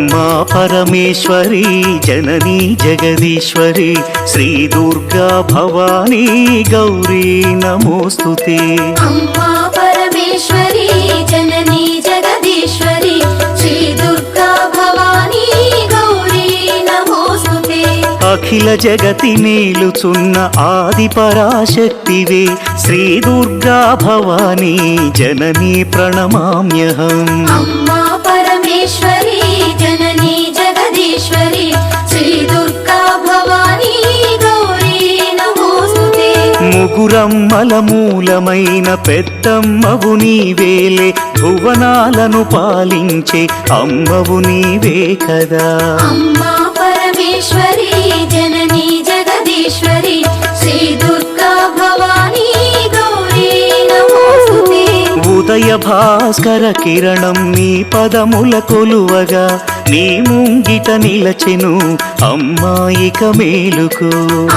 अम्मा परमेश्वरी जननी जगदीश्वरी श्री दुर्गा भवानी गौरी नमोस्तुते। अम्मा परमेश्वरी जननी जगदीश्वरी श्री दुर्गा भवानी गौरी नमोस्तुते। अखिल जगति नेलुचुन्न आदि पराशक्तिवे श्री दुर्गा भवानी जननी प्रणमाम्यहम्। अम्मा परमेश्वरी जननी जगदीश्वरी श्री दुर्गा भवानी गौरी नमोस्तुते। ముగురమ్మల మూలమైన పెద్దమ్మవు నీవేలే భువనాలను పాలించే అమ్మవు నీవే కదా। अम्मा परमेश्वरी जननी जगदीश्वरी श्री दुर्गा भवानी गौरी नमोस्तुते। ఉదయ భాస్కర కిరణం నీ పదముల కొలువగా నీ ముంగిట నిలచెను అమ్మాయిక మేలుకు।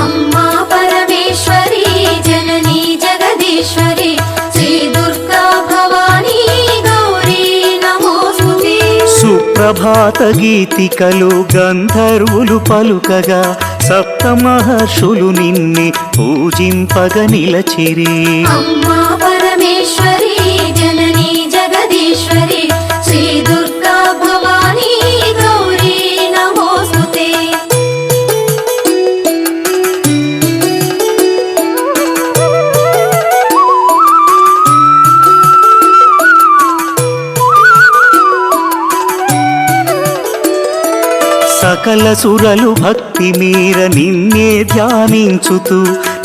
अम्मा परमेश्वरी जननी जगदीश्वरी श्री दुर्गा भवानी गौरी नमोस्तुते। సుప్రభాత గీతికలు గంధర్వులు పలుకగా సప్త మహర్షులు నిన్నే పూజింపగ నిలచిరి। अम्मा परमेश्वरी जननी जगदीश्वरी श्री दुर्गा भवानी गौरी नमोस्तुते। సకల సురలు భక్తి మీర నిన్నే ధ్యానించుతూ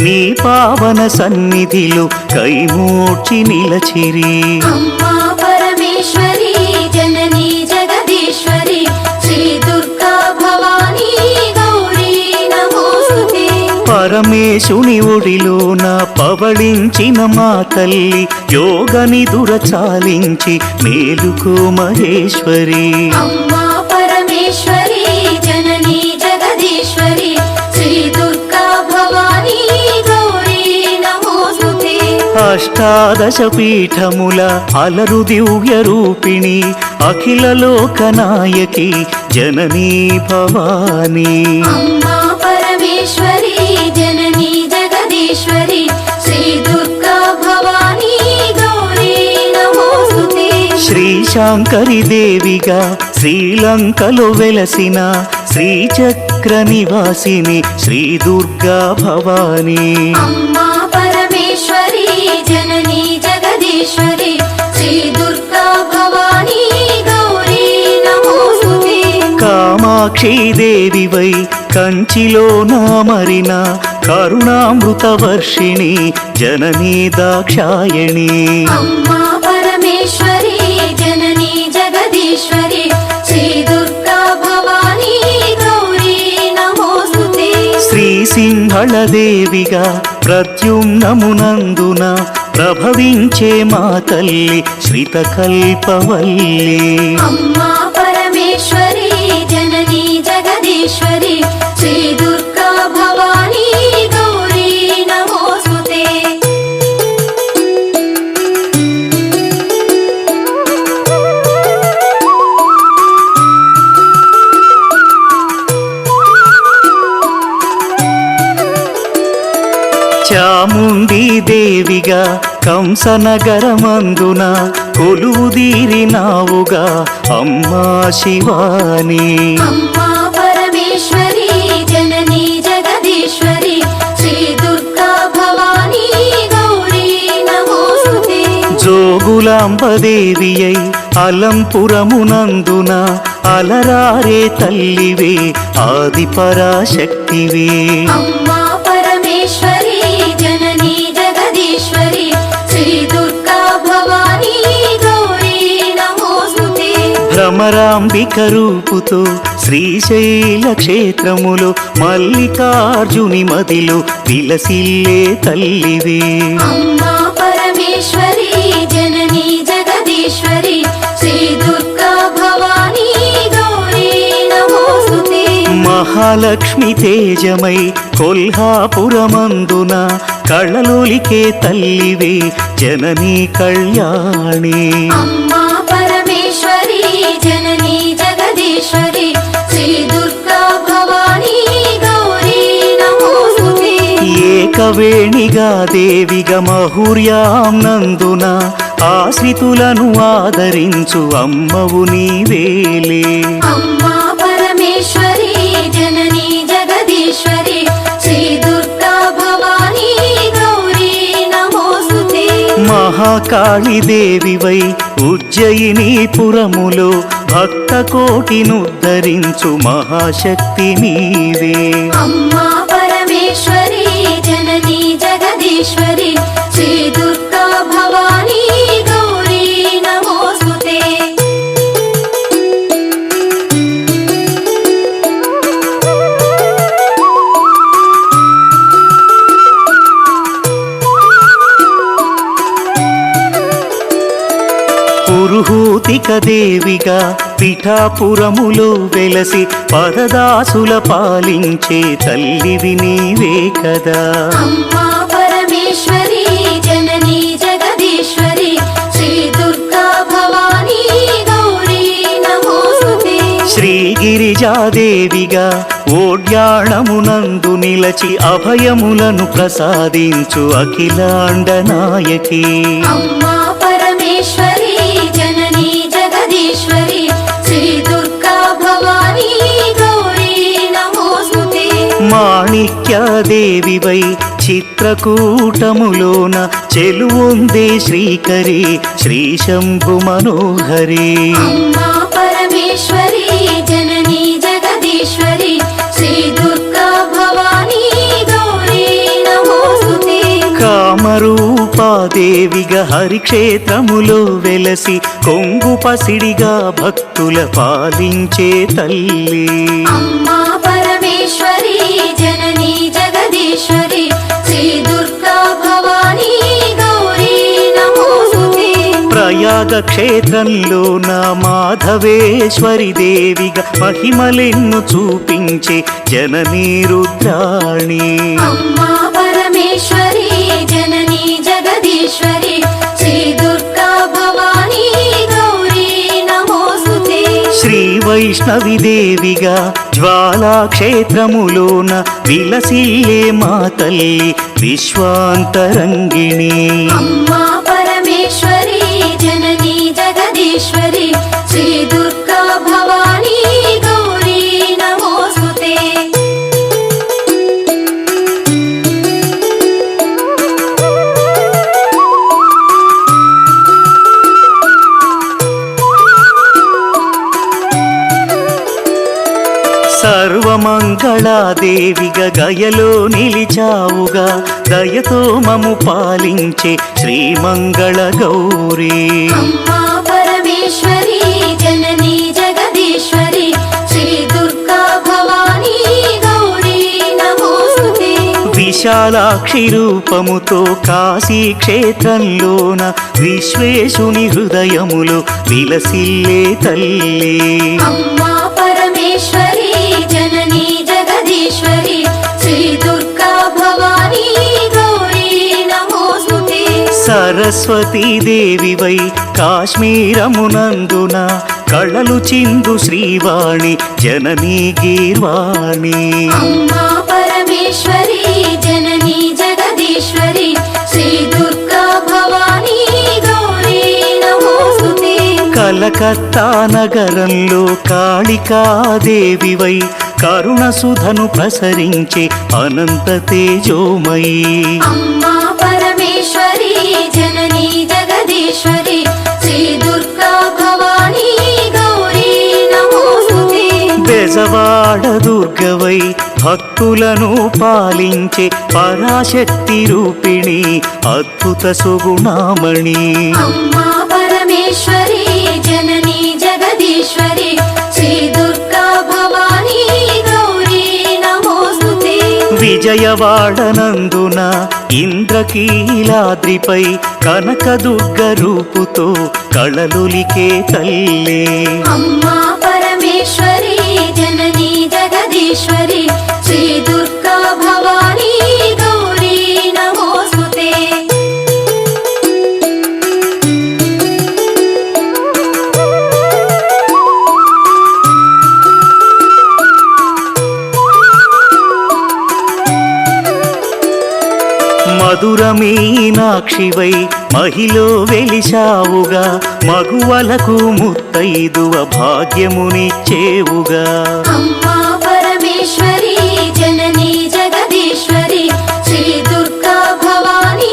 నీ పావన సన్నిధిలో కైమూర్చి నిలచిరి। अम्मा परमेश्वरी जननी जगदीश्वरी श्री दुर्गा भवानी गौरी नमोस्तुते। పరమేశుని ఒడిలోన పవళించిన మా తల్లి యోగని దురచాలించి మేలుకో మహేశ్వరి। अम्मा परमेश्वरी जननी जगदीश्वरी श्री दुर्गा भवानी गौरी नमोस्तुते। అష్టాదశ పీఠముల అలరు దివ్య రూపిణి అఖిల లోకనాయకి జననీ భవానీ। अम्मा परमेश्वरी जननी जगदीश्वरी श्री दुर्गा भवानी गौरी नमोस्तुते। శ్రీశాంకరి దేవిగా శ్రీలంకలో వెలసిన శ్రీచక్ర నివాసిని శ్రీ దుర్గా భవానీ। अम्मा परमेश्वरी जननी जगदीश्वरी श्री दुर्गा भवानी गौरी नमोस्तुते। కామాక్షి దేవివై కంచిలో నామరిన కరుణామృత వర్షిణి జననీ దాక్షాయణి। अम्मा परमेश्वरी जननी जगदीश्वरी श्री दुर्गा भवानी गौरी नमोस्तुते। శ్రీ సింహళ దేవిగా ప్రద్యుమ్నమునందున ప్రభవించే మా తల్లి శ్రితకల్పవల్లి। अम्मा परमेश्वरी जननी जगदीश्वरी श्री दुर्गा भवानी गौरी नमोस्तुते। చాముండి దేవిగా కంసనగరమందున కొలువుదీరినావుగా అమ్మా శివాని। अम्मा परमेश्वरी जननी जगदीश्वरी श्री दुर्गा भवानी गौरी नमोस्तुते। జోగులాంబదేవి అయి అలంపురమునందున అలరారే తల్లివే ఆది పరాశక్తివే। अम्मा परमेश्वरी जननी जगदीश्वरी श्री दुर्गा भवानी गौरी नमोस्तुते। భ్రమరాంబిక రూపుతో శ్రీశైల క్షేత్రములో మల్లికార్జుని మదిలో విలసిల్లే తల్లివే। अम्मा परमेश्वरी जननी जगदीश्वरी श्री दुर्गा भवानी गौरी नमोस्तुते। మహాలక్ష్మి తేజమై కొల్హాపురమందున కళ్ళలోలికే తల్లివే జననీ కళ్యాణి। अम्मा परमेश्वरी जननी जगदीश्वरी మంగళవేణిగా దేవిగా మహుర్యాం నందున ఆశ్రితులను ఆదరించు అమ్మవు నీవేలే. అమ్మా పరమేశ్వరి జననీ జగదీశ్వరి శ్రీ దుర్గా భవానీ గౌరీ నమోస్తుతే. మహాకాళి దేవివై ఉజ్జయిని పురములో భక్త కోటినుద్ధరించు మహాశక్తి నీవే. అమ్మా పరమేశ్వరి జననీ జగదీశ్వరి శ్రీ దుర్గా భవానీ గౌరీ నమోస్తుతే. పురుహూతిక దేవిగా పిఠాపురములో వెలసి పదదాసుల పాలించే తల్లివి నీవే కదా. అమ్మా పరమేశ్వరి జననీ జగదీశ్వరి శ్రీ దుర్గా భవానీ గౌరీ నమోస్తుతే. శ్రీగిరిజాదేవిగా ఓడ్యాణమునందు నిలచి అభయములను ప్రసాదించు అఖిలాండ నాయకి. అమ్మా పరమేశ్వరి జననీ జగదీశ్వరి శ్రీ దుర్గా భవానీ గౌరీ నమోస్తుతే. మాణిక్యదేవివై చిత్రకూటములోన చెలువొందే శ్రీకరి శ్రీ శంభు మనోహరి. అమ్మా పరమేశ్వరి జననీ జగదీశ్వరి శ్రీ దుర్గా భవానీ గౌరీ నమోస్తుతే. కామరూపాదేవిగా హరిక్షేత్రములో వెలసి కొంగు పసిడిగా భక్తుల పాలించే తల్లి. అమ్మా పరమేశ్వరి జననీ జగదీశ్వరి శ్రీ దుర్గా భవానీ గౌరీ నమోస్తుతే. ప్రయాగ క్షేత్రంలోన మాధవేశ్వరి దేవిగా మహిమలెన్ను చూపించే జననీ రుద్రాణి. అమ్మా పరమేశ్వరి జననీ జగదీశ్వరి శ్రీ దుర్గా భవానీ గౌరీ నమోస్తుతే. శ్రీ వైష్ణవి దేవిగా జ్వాలాక్షేత్రములోన విలసిల్లే మా తల్లి విశ్వాంతరంగిణి. అమ్మా పరమేశ్వరి జననీ జగదీశ్వరి శ్రీ దుర్గా భవానీ గౌరీ నమోస్తుతే. సర్వమంగళాదేవిగా గయలో నిలిచావుగా దయతో మము పాలించే శ్రీమంగళ గౌరీ. అమ్మా పరమేశ్వరి జననీ జగదీశ్వరి శ్రీ దుర్గా భవానీ గౌరీ నమోస్తుతే. విశాలాక్షి రూపముతో కాశీ క్షేత్రంలోన విశ్వేశుని హృదయములో విలసిల్లే తల్లి. అమ్మా పరమేశ్వరి జననీ జగదీశ్వరి శ్రీ దుర్గా భవానీ గౌరీ నమోస్తుతే. సరస్వతీ దేవివై కాశ్మీరమునందున కళలు చిందు శ్రీవాణి జననీ గీర్వాణి. అమ్మా పరమేశ్వరి జననీ జగదీశ్వరి శ్రీ దుర్గా భవానీ గౌరీ నమోస్తుతే. కలకత్తా నగరంలో కాళికాదేవివై కరుణ సుధను ప్రసరించే అనంత తేజోమయీ. అమ్మా పరమేశ్వరి జననీ జగదీశ్వరి శ్రీ దుర్గా భవానీ గౌరీ నమోస్తుతే. బెజవాడ దుర్గవై భక్తులను పాలించే పరాశక్తి రూపిణి అద్భుత సుగుణామణి. అమ్మా పరమేశ్వరి జననీ జగదీశ్వరి శ్రీ దుర్గా భవానీ గౌరీ నమోస్తుతే. విజయవాడనందున ఇంద్రకీలాద్రిపై కనకదుర్గ రూపుతో కళలులికే తల్లి. అమ్మా పరమేశ్వరి జననీ జగదీశ్వరి శ్రీ దుర్గా భవానీ గౌరీ నమోస్తుతే. మధుర మీనాక్షివై మహిలో వెలిశావుగా మగువలకు ముత్తైదువ భాగ్యమునిచ్చేవుగా అమ్మా పరమేశ్వరి జననీ జగదీశ్వరి శ్రీ దుర్గా భవానీ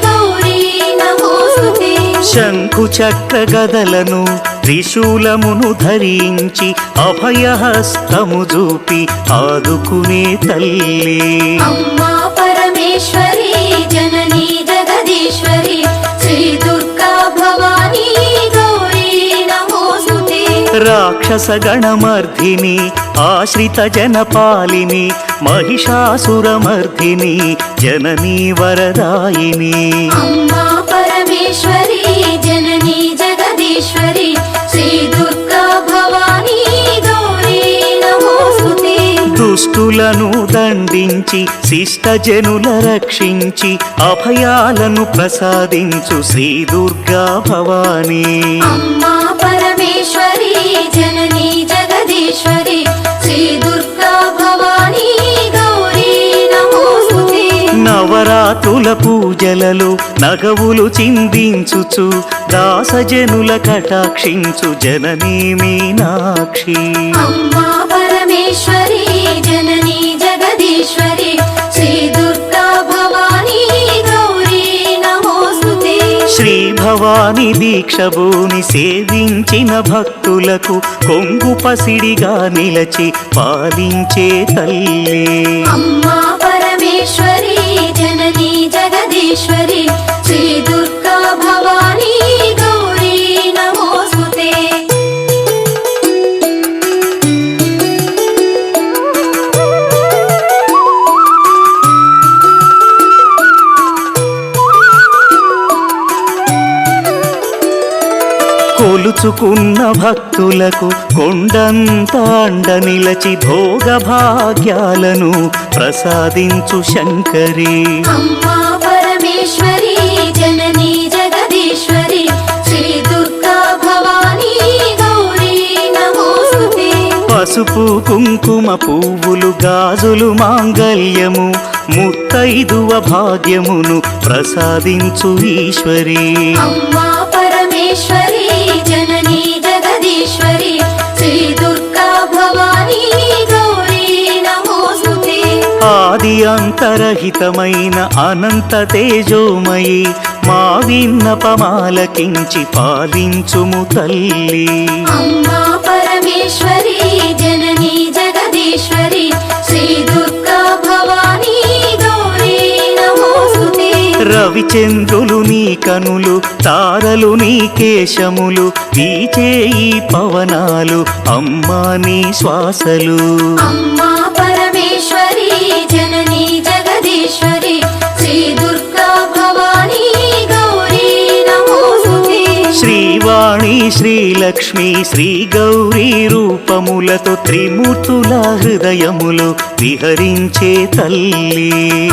గౌరీ నమోస్తుతే శంఖు చక్ర గదలను త్రిశూలమును ధరించి అభయహస్తము చూపి ఆదుకునే తల్లి అమ్మా పరమేశ్వరి జననీ జగదీశ్వరి శ్రీ దుర్గా భవానీ గౌరీ నమోస్తుతే రాక్షస గణమర్ధిని ఆశ్రిత జనపాలిని మహిషాసురమర్ధిని జననీ వరదాయిని అమ్మా పరమేశ్వరి జననీ జగదీశ్వరి శ్రీ దుర్గా భవానీ గౌరీ నమోస్తుతే దుష్టులను దండించి శిష్టజనుల రక్షించి అభయాలను ప్రసాదించు శ్రీ దుర్గా భవానీ అమ్మా పరమేశ్వరి జననీ జగదీశ్వరి శ్రీ దుర్గా భవానీ గౌరీ నమోస్తుతే నవరాత్రుల పూజలలో నగవులు చిందించుచు దాసజనుల కటాక్షించు జననీ మీనాక్షి అమ్మా పరమేశ్వరి జననీ జగదీశ్వరి శ్రీ దుర్గా భవానీ గౌరీ నమోస్తుతే శ్రీ భవాని దీక్షభూని సేవించిన భక్తులకు కొంగు పసిడిగా నిలచి పాలించే తల్లి అమ్మా పరమేశ్వరి జననీ జగదీశ్వరి శ్రీ దుర్గా భవానీ గౌరీ నమోస్తుతే కొలుచుకున్న భక్తులకు కొండంత అండ నిలచి భోగ భాగ్యాలను ప్రసాదించు శంకరి అమ్మా పరమేశ్వరి జననీ జగదీశ్వరి శ్రీ దుర్గా భవానీ గౌరీ నమోస్తుతే పసుపు కుంకుమ పువ్వులు గాజులు మాంగల్యము ముత్తైదువ భాగ్యమును ప్రసాదించు ఈశ్వరి అమ్మా పరమేశ్వరి జననీ జగదీశ్వరి శ్రీ దుర్గా భవానీ గౌరీ నమోస్తుతే ఆది అంతరహితమైన అనంత తేజోమయి మా విన్నపమాలకించి పాలించుము తల్లి అమ్మా పరమేశ్వరి జననీ జగదీశ్వరి శ్రీ దుర్గా భవానీ గౌరీ నమోస్తుతే రవిచంద్రులు నీ కనులు తారలు నీ కేశములు వీచే ఈ పవనాలు అమ్మా నీ శ్వాసలు అమ్మా పరమేశ్వరి జననీ జగదీశ్వరి శ్రీ దుర్గా భవానీ గౌరీ నమోస్తుతే శ్రీవాణి శ్రీలక్ష్మి శ్రీ గౌరీ రూపములతో త్రిమూర్తుల హృదయములు విహరించే తల్లి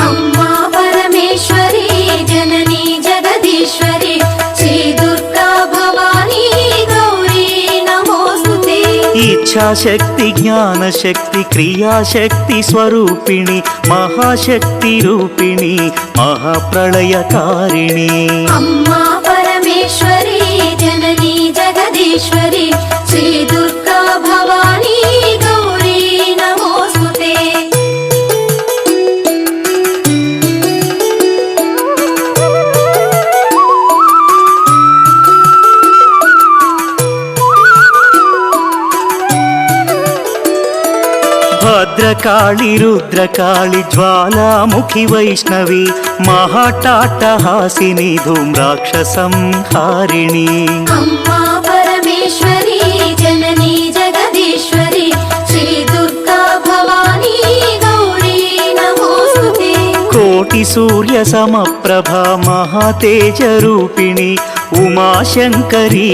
అమ్మా పరమేశ్వరి జననీ జగదీశ్వరి శ్రీ దుర్గా భవానీ గౌరీ నమోస్తుతే ఇచ్ఛాశక్తి జ్ఞానశక్తి క్రియాశక్తి స్వరూపిణి మహాశక్తి రూపిణి మహాప్రళయకారిణి అమ్మా పరమేశ్వరి జననీ జగదీశ్వరి శ్రీ దుర్గా భవానీ గౌరీ నమోస్తుతే భద్రకాళి రుద్రకాళి జ్వాలాముఖి వైష్ణవి మహాటాటహాసిని ధూమ్రాక్షసంహారిణి అమ్మా పరమేశ్వరి జననీ జగదీశ్వరి శ్రీ దుర్గా భవానీ గౌరీ నమోస్తుతే కోటి సూర్య సమప్రభ మహాతేజ రూపిణి ఉమాశంకరి